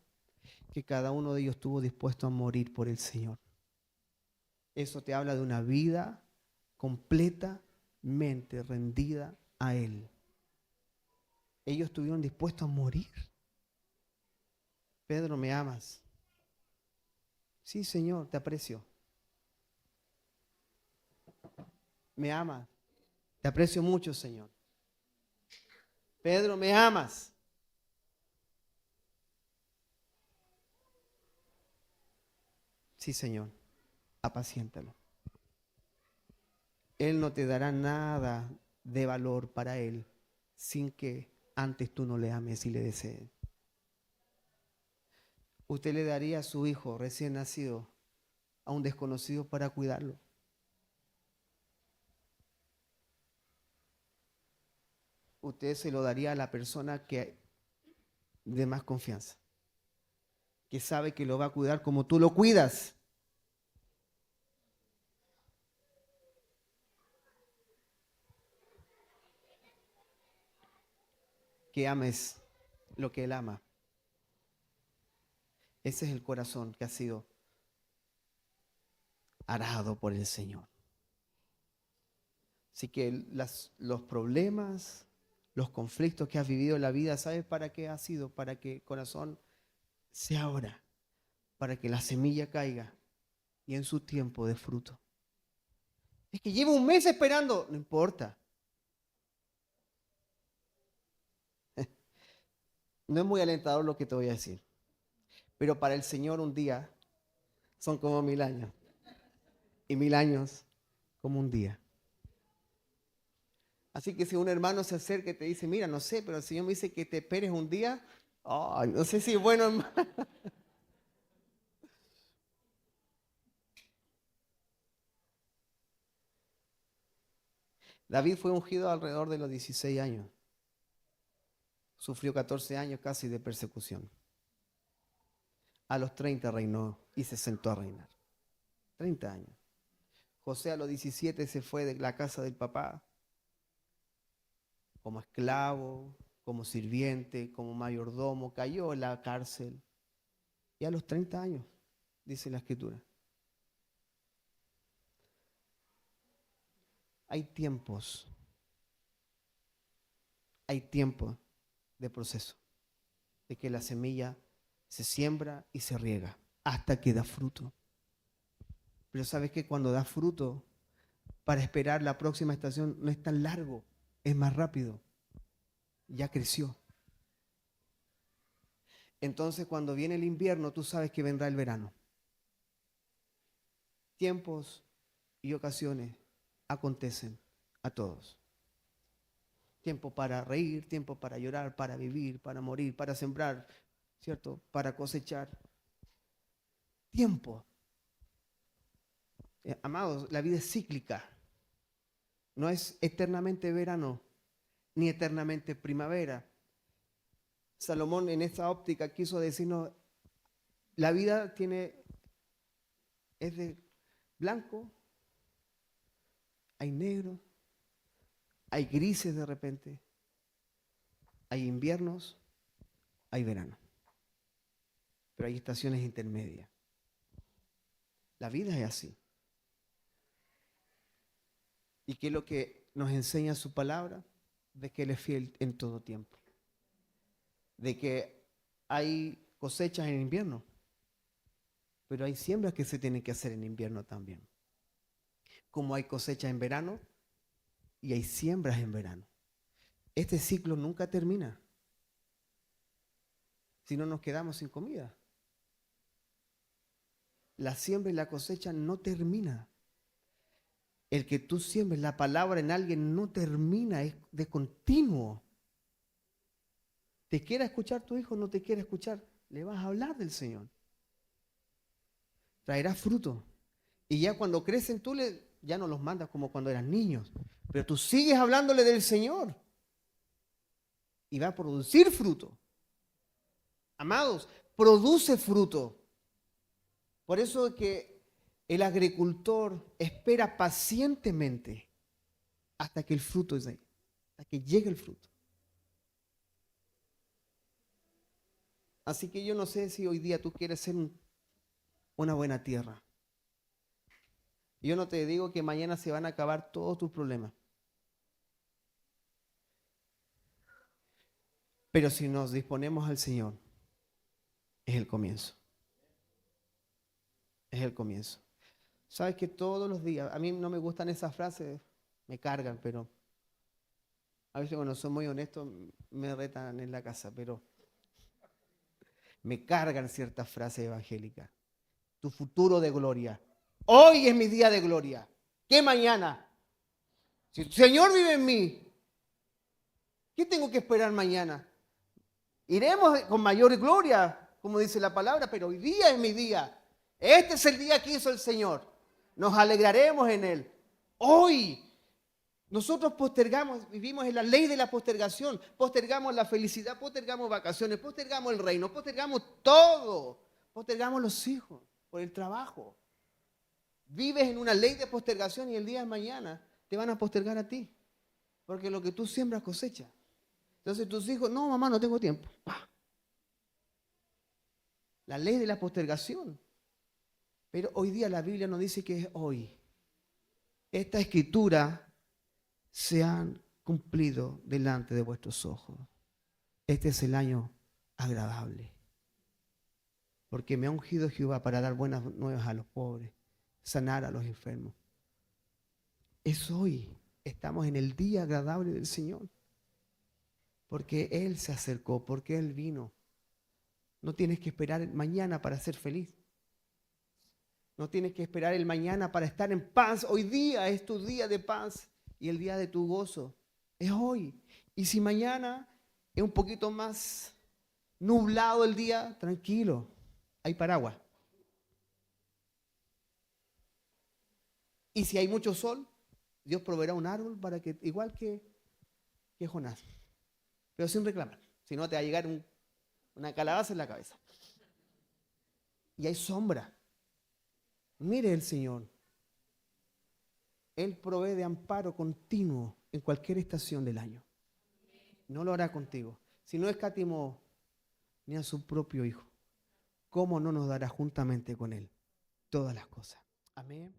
Que cada uno de ellos estuvo dispuesto a morir por el Señor. Eso te habla de una vida completamente rendida a Él. Ellos estuvieron dispuestos a morir. Pedro, ¿me amas? Sí, Señor, te aprecio. ¿Me amas? Te aprecio mucho, Señor. Pedro, ¿me amas? Sí, Señor, apaciéntalo. Él no te dará nada de valor para Él sin que antes tú no le ames y le desees. Usted le daría a su hijo recién nacido a un desconocido para cuidarlo. Usted se lo daría a la persona que de más confianza, que sabe que lo va a cuidar como tú lo cuidas. Que ames lo que Él ama. Ese es el corazón que ha sido arado por el Señor. Así que los problemas, los conflictos que has vivido en la vida, ¿sabes para qué ha sido? Para que el corazón se abra, para que la semilla caiga y en su tiempo dé fruto. Es que llevo un mes esperando, no importa. No es muy alentador lo que te voy a decir, pero para el Señor un día son como 1000 años y 1000 años como un día. Así que si un hermano se acerca y te dice, mira, no sé, pero el Señor me dice que te esperes un día, ay, no sé si es bueno, hermano. David fue ungido alrededor de los 16 años. Sufrió 14 años casi de persecución. A los 30 reinó y se sentó a reinar. 30 años. José a los 17 se fue de la casa del papá como esclavo, como sirviente, como mayordomo, cayó en la cárcel. Y a los 30 años, dice la escritura. Hay tiempos de proceso, de que la semilla se siembra y se riega hasta que da fruto. Pero sabes que cuando da fruto, para esperar la próxima estación no es tan largo, es más rápido. Ya creció. Entonces cuando viene el invierno, tú sabes que vendrá el verano. Tiempos y ocasiones acontecen a todos. Tiempo para reír, tiempo para llorar, para vivir, para morir, para sembrar, ¿cierto? Para cosechar. Tiempo. Amados, la vida es cíclica. No es eternamente verano, ni eternamente primavera. Salomón en esta óptica quiso decirnos, la vida es de blanco, hay negro, hay grises de repente, hay inviernos, hay verano, pero hay estaciones intermedias. La vida es así. ¿Y qué es lo que nos enseña su palabra? De que Él es fiel en todo tiempo. De que hay cosechas en invierno, pero hay siembras que se tienen que hacer en invierno también. Como hay cosechas en verano y hay siembras en verano. Este ciclo nunca termina. Si no nos quedamos sin comida. La siembra y la cosecha no termina. El que tú siembres la palabra en alguien no termina, es de continuo. ¿Te quiere escuchar tu hijo o no te quiere escuchar? Le vas a hablar del Señor. Traerá fruto. Y ya cuando crecen tú ya no los mandas como cuando eran niños. Pero tú sigues hablándole del Señor. Y va a producir fruto. Amados, produce fruto. Por eso es que el agricultor espera pacientemente hasta que el fruto es ahí, hasta que llegue el fruto. Así que yo no sé si hoy día tú quieres ser una buena tierra. Yo no te digo que mañana se van a acabar todos tus problemas. Pero si nos disponemos al Señor, es el comienzo. Es el comienzo. Sabes que todos los días, a mí no me gustan esas frases, me cargan, pero a veces cuando soy muy honesto me retan en la casa, pero me cargan ciertas frases evangélicas. Tu futuro de gloria. Hoy es mi día de gloria. ¿Qué mañana? Si el Señor vive en mí, ¿qué tengo que esperar mañana? Iremos con mayor gloria, como dice la palabra, pero hoy día es mi día. Este es el día que hizo el Señor. Nos alegraremos en Él. Hoy nosotros postergamos, vivimos en la ley de la postergación. Postergamos la felicidad, postergamos vacaciones, postergamos el reino, postergamos todo. Postergamos los hijos por el trabajo. Vives en una ley de postergación y el día de mañana te van a postergar a ti. Porque lo que tú siembras cosecha. Entonces tus hijos, no, mamá, no tengo tiempo. ¡Pah! La ley de la postergación. Pero hoy día la Biblia nos dice que es hoy. Esta escritura se han cumplido delante de vuestros ojos. Este es el año agradable. Porque me ha ungido Jehová para dar buenas nuevas a los pobres, sanar a los enfermos. Es hoy. Estamos en el día agradable del Señor. Porque Él se acercó, porque Él vino. No tienes que esperar el mañana para ser feliz. No tienes que esperar el mañana para estar en paz. Hoy día es tu día de paz y el día de tu gozo. Es hoy. Y si mañana es un poquito más nublado el día, tranquilo. Hay paraguas. Y si hay mucho sol, Dios proveerá un árbol para que, igual que Jonás, pero sin reclamar. Si no, te va a llegar una calabaza en la cabeza. Y hay sombra. Mire el Señor. Él provee de amparo continuo en cualquier estación del año. No lo hará contigo. Si no escatimó ni a su propio Hijo, ¿cómo no nos dará juntamente con Él todas las cosas? Amén.